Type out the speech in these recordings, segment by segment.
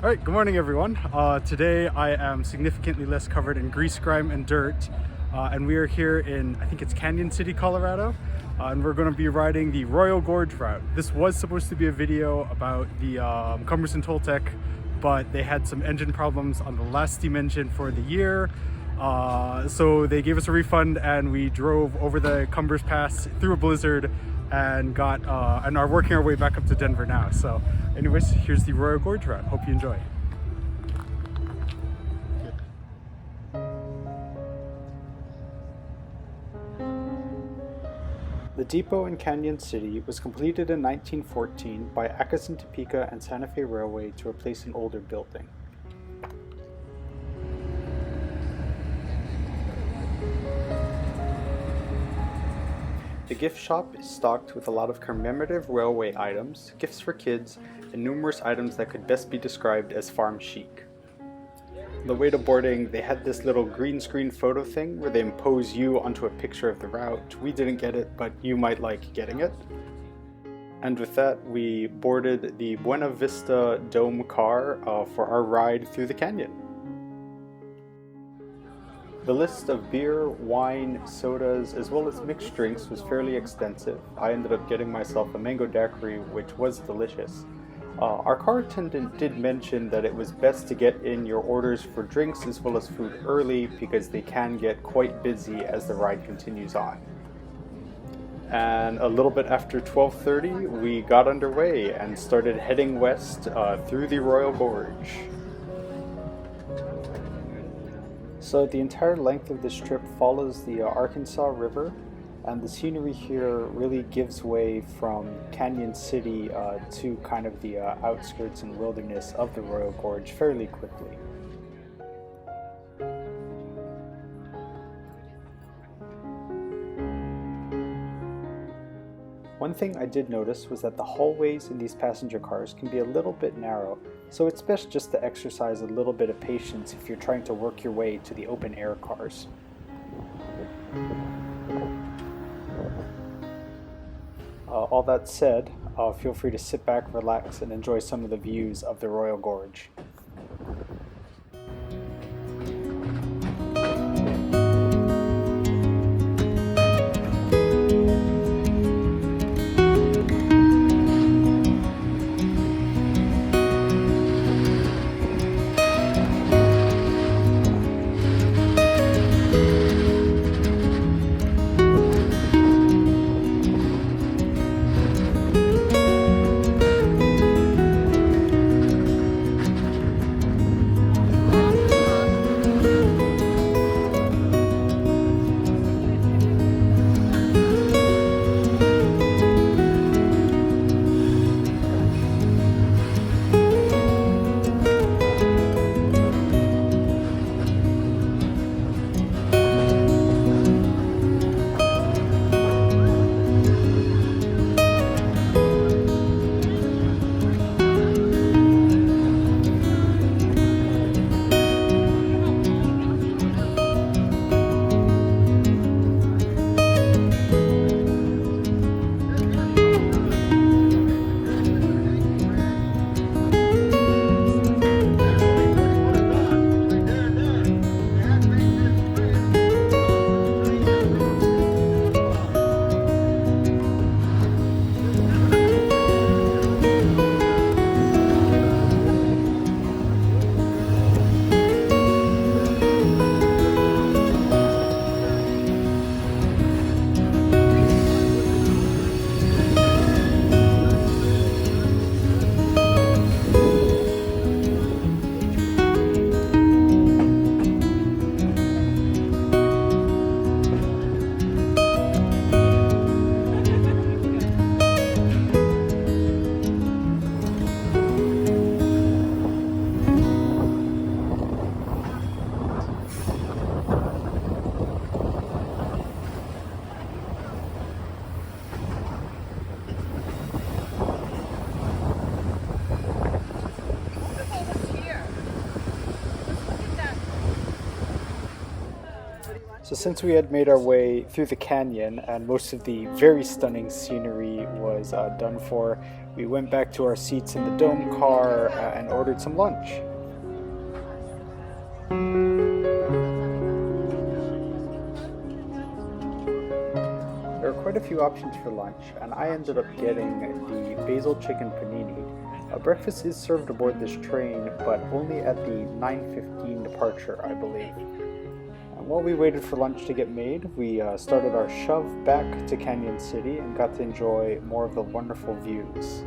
All right, good morning everyone. Today I am significantly less covered in grease, grime, and dirt. And we are here in, I think it's Canyon City, Colorado. And we're going to be riding the Royal Gorge Route. This was supposed to be a video about the Cumbers Toltec, but they had some engine problems on the last steam engine for the year. So they gave us a refund and we drove over the Cumbers Pass through a blizzard and are working our way back up to Denver now. So anyways, here's the Royal Gorge Route. Hope you enjoy. The depot in Canyon City was completed in 1914 by Atchison, Topeka and Santa Fe Railway to replace an older building. The gift shop is stocked with a lot of commemorative railway items, gifts for kids, and numerous items that could best be described as farm chic. On the way to boarding, they had this little green screen photo thing where they impose you onto a picture of the route. We didn't get it, but you might like getting it. And with that, we boarded the Buena Vista Dome car for our ride through the canyon. The list of beer, wine, sodas, as well as mixed drinks was fairly extensive. I ended up getting myself a mango daiquiri, which was delicious. Our car attendant did mention that it was best to get in your orders for drinks as well as food early because they can get quite busy as the ride continues on. And a little bit after 12:30, we got underway and started heading west through the Royal Gorge. So the entire length of this trip follows the Arkansas River, and the scenery here really gives way from Canyon City to kind of the outskirts and wilderness of the Royal Gorge fairly quickly. One thing I did notice was that the hallways in these passenger cars can be a little bit narrow, so it's best just to exercise a little bit of patience if you're trying to work your way to the open air cars. All that said, feel free to sit back, relax, and enjoy some of the views of the Royal Gorge. So since we had made our way through the canyon and most of the very stunning scenery was done for, we went back to our seats in the dome car and ordered some lunch. There are quite a few options for lunch, and I ended up getting the basil chicken panini. Breakfast is served aboard this train, but only at the 9:15 departure, I believe. And while we waited for lunch to get made, we started our shove back to Canyon City and got to enjoy more of the wonderful views.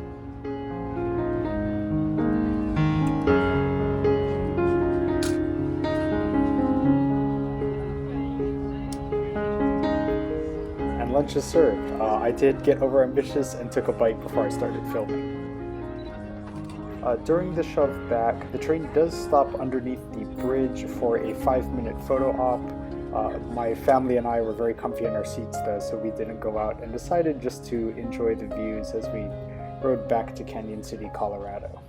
Lunch is served. I did get overambitious and took a bite before I started filming. During the shove back, the train does stop underneath the bridge for a 5-minute photo op. My family and I were very comfy in our seats though, so we didn't go out and decided just to enjoy the views as we rode back to Canyon City, Colorado.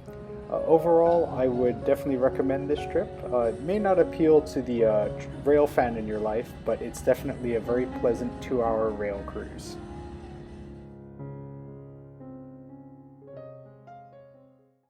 Overall, I would definitely recommend this trip. It may not appeal to the rail fan in your life, but it's definitely a very pleasant 2-hour rail cruise.